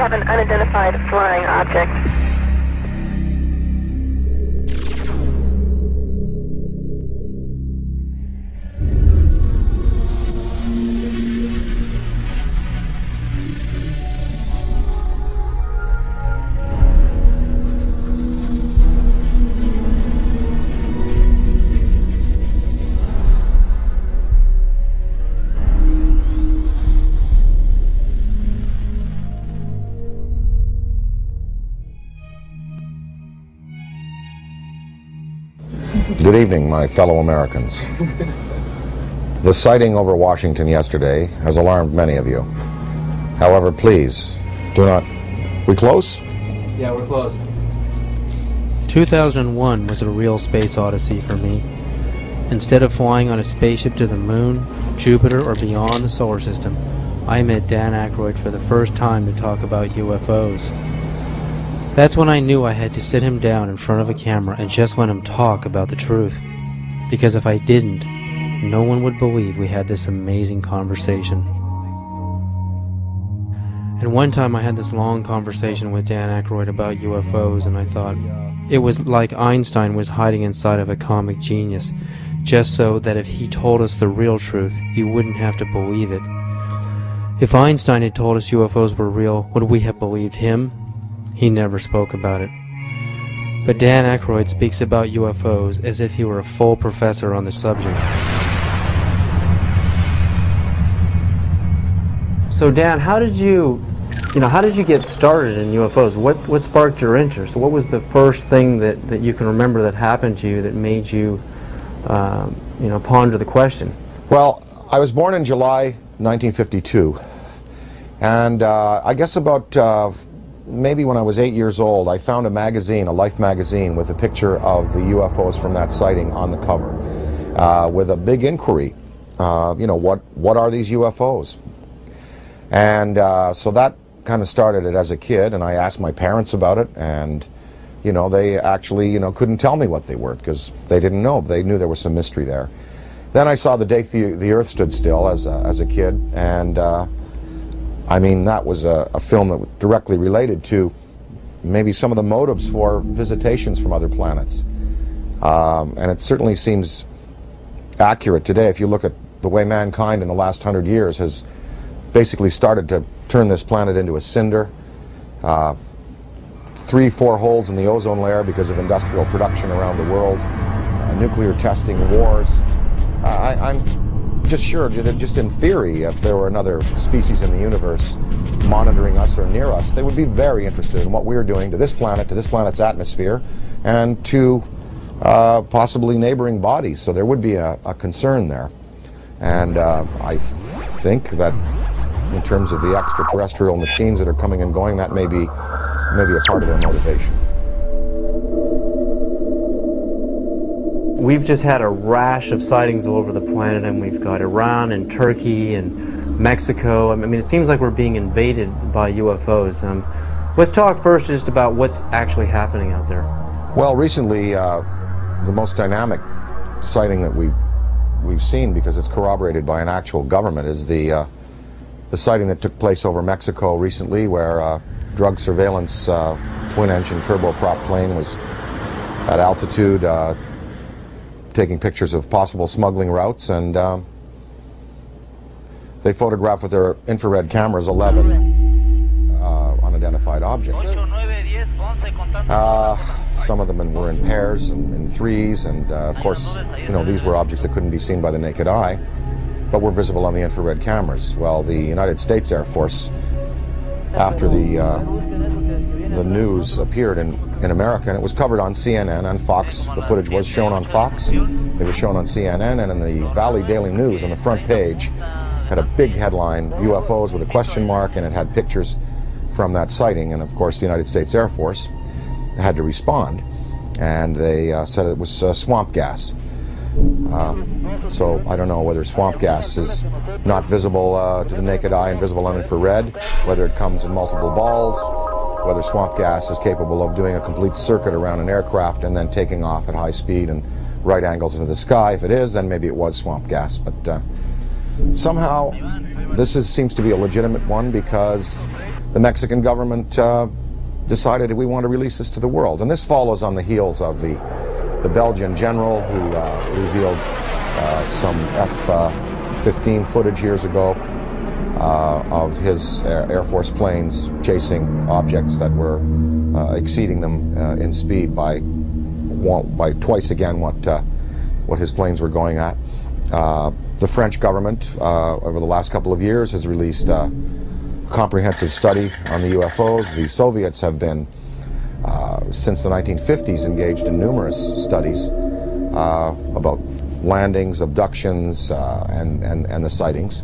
have an unidentified flying object. Good evening, my fellow Americans. The sighting over Washington yesterday has alarmed many of you. However, please, do not... We close? Yeah, we're close. 2001 was a real space odyssey for me. Instead of flying on a spaceship to the moon, Jupiter, or beyond the solar system, I met Dan Aykroyd for the first time to talk about UFOs. That's when I knew I had to sit him down in front of a camera and just let him talk about the truth. Because if I didn't, no one would believe we had this amazing conversation. And one time I had this long conversation with Dan Aykroyd about UFOs, and I thought it was like Einstein was hiding inside of a comic genius, just so that if he told us the real truth, you wouldn't have to believe it. If Einstein had told us UFOs were real, would we have believed him? He never spoke about it. But Dan Aykroyd speaks about UFOs as if he were a full professor on the subject. So Dan, how did you get started in UFOs? What sparked your interest? What was the first thing that you can remember that happened to you that made you, ponder the question? Well, I was born in July 1952, and I guess about maybe when I was 8 years old, I found a magazine, a Life magazine, with a picture of the UFOs from that sighting on the cover, with a big inquiry. What are these UFOs? And so that kind of started it as a kid, and I asked my parents about it, and they actually couldn't tell me what they were because they didn't know. They knew there was some mystery there. Then I saw The Day the Earth Stood Still as a kid, and that was a film that directly related to maybe some of the motives for visitations from other planets. And it certainly seems accurate today if you look at the way mankind in the last 100 years has basically started to turn this planet into a cinder. 3-4 holes in the ozone layer because of industrial production around the world, nuclear testing, wars. I'm just sure, just in theory, if there were another species in the universe monitoring us or near us, they would be very interested in what we're doing to this planet, to this planet's atmosphere, and to possibly neighboring bodies. So there would be a concern there. And I think that in terms of the extraterrestrial machines that are coming and going, that may be a part of their motivation. We've just had a rash of sightings all over the planet, and we've got Iran and Turkey and Mexico. It seems like we're being invaded by UFOs. Let's talk first just about what's actually happening out there. Well, recently, the most dynamic sighting that we've seen, because it's corroborated by an actual government, is the sighting that took place over Mexico recently, where a drug surveillance twin-engine turboprop plane was at altitude taking pictures of possible smuggling routes, and they photographed with their infrared cameras 11 unidentified objects. Some of them were in pairs and in threes, and of course, these were objects that couldn't be seen by the naked eye, but were visible on the infrared cameras. Well, the United States Air Force, after the news appeared in America, and it was covered on CNN and Fox. The footage was shown on Fox, it was shown on CNN, and in the Valley Daily News on the front page had a big headline, UFOs with a question mark, and it had pictures from that sighting. And of course the United States Air Force had to respond, and they said it was swamp gas. So I don't know whether swamp gas is not visible to the naked eye and visible on infrared, whether it comes in multiple balls, whether swamp gas is capable of doing a complete circuit around an aircraft and then taking off at high speed and right angles into the sky. If it is, then maybe it was swamp gas. But somehow this seems to be a legitimate one, because the Mexican government decided we want to release this to the world. And this follows on the heels of the Belgian general who revealed some F-15 footage years ago of his Air Force planes chasing objects that were exceeding them in speed by twice again what his planes were going at. The French government, over the last couple of years, has released a comprehensive study on the UFOs. The Soviets have been, since the 1950s, engaged in numerous studies about landings, abductions, and the sightings.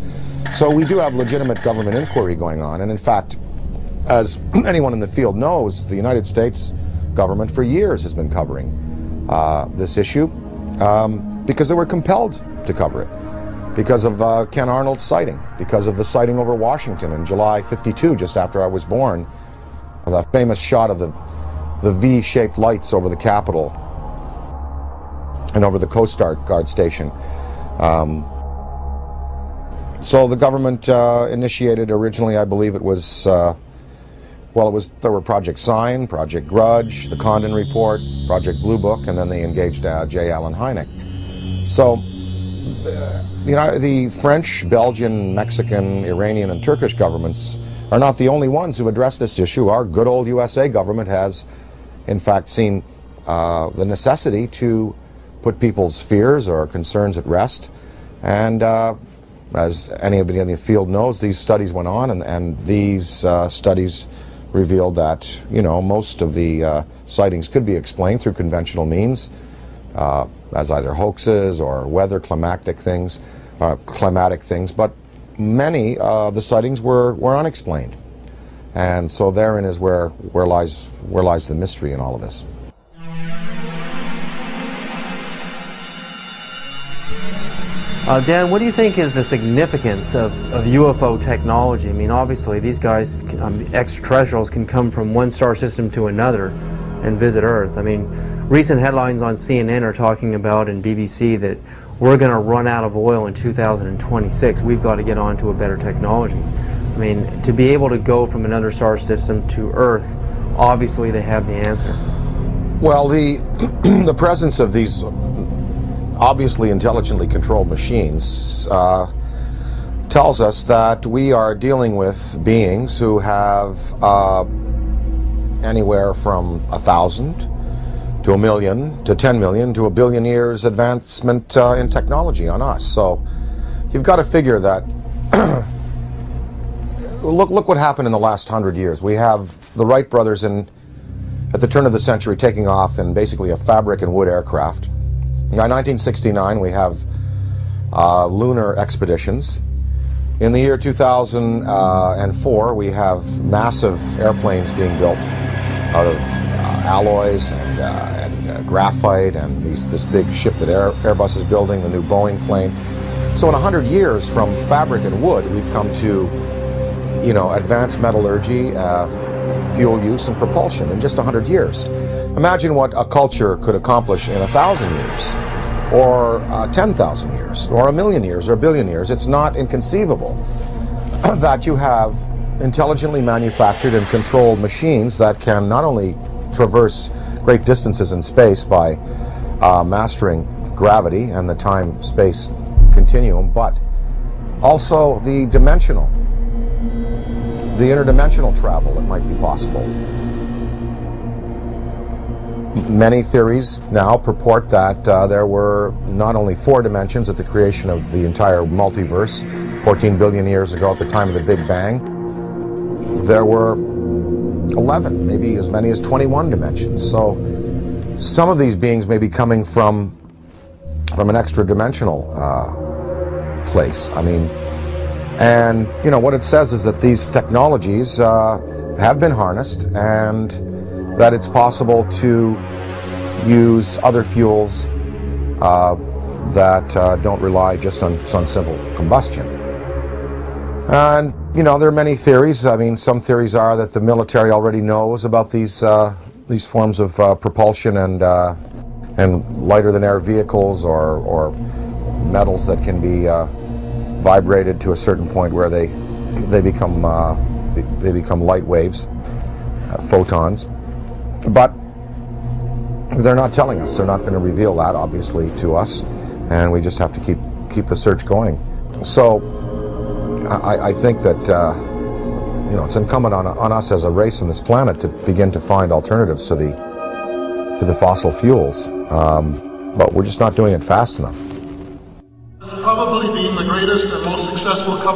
So we do have legitimate government inquiry going on. And in fact, as anyone in the field knows, the United States government for years has been covering this issue because they were compelled to cover it. Because of Ken Arnold's sighting, because of the sighting over Washington in July '52, just after I was born, the famous shot of the V-shaped lights over the Capitol and over the Coast Guard station. So the government initiated originally, I believe it was, there were Project Sign, Project Grudge, the Condon Report, Project Blue Book, and then they engaged J. Allen Hynek. So the French, Belgian, Mexican, Iranian, and Turkish governments are not the only ones who address this issue. Our good old USA government has, in fact, seen the necessity to put people's fears or concerns at rest. And as anybody in the field knows, these studies went on, and these studies revealed that, most of the sightings could be explained through conventional means, as either hoaxes or weather climatic things, but many of the sightings were unexplained, and so therein is where lies the mystery in all of this. Dan, what do you think is the significance of UFO technology? I mean, obviously these guys, the extraterrestrials, can come from one star system to another and visit Earth. I mean, recent headlines on CNN are talking about, and BBC, that we're going to run out of oil in 2026. We've got to get on to a better technology. I mean, to be able to go from another star system to Earth, obviously they have the answer. Well, the presence of these obviously intelligently controlled machines tells us that we are dealing with beings who have anywhere from 1,000 to 1 million to 10 million to 1 billion years advancement in technology on us. So you've got to figure that look what happened in the last 100 years. We have the Wright brothers at the turn of the century taking off in basically a fabric and wood aircraft. By 1969 we have lunar expeditions. In the year 2004 we have massive airplanes being built out of alloys and graphite, and this big ship that Airbus is building, the new Boeing plane. So in 100 years, from fabric and wood, we've come to, advanced metallurgy, fuel use, and propulsion in just 100 years. Imagine what a culture could accomplish in 1,000 years, or 10,000 years, or 1 million years, or 1 billion years. It's not inconceivable that you have intelligently manufactured and controlled machines that can not only traverse great distances in space by mastering gravity and the time-space continuum, but also the interdimensional travel that might be possible. Many theories now purport that there were not only 4 dimensions at the creation of the entire multiverse 14 billion years ago at the time of the Big Bang. There were 11, maybe as many as 21 dimensions. So some of these beings may be coming from an extra-dimensional place. I mean, and what it says is that these technologies have been harnessed, and that it's possible to use other fuels that don't rely just on simple combustion. And there are many theories. I mean, some theories are that the military already knows about these forms of propulsion and lighter than air vehicles, or metals that can be vibrated to a certain point where they become they become light waves, photons. But they're not telling us. They're not going to reveal that, obviously, to us, and we just have to keep the search going. So I think that it's incumbent on us as a race on this planet to begin to find alternatives to the fossil fuels, but we're just not doing it fast enough. It's probably been the greatest and most successful company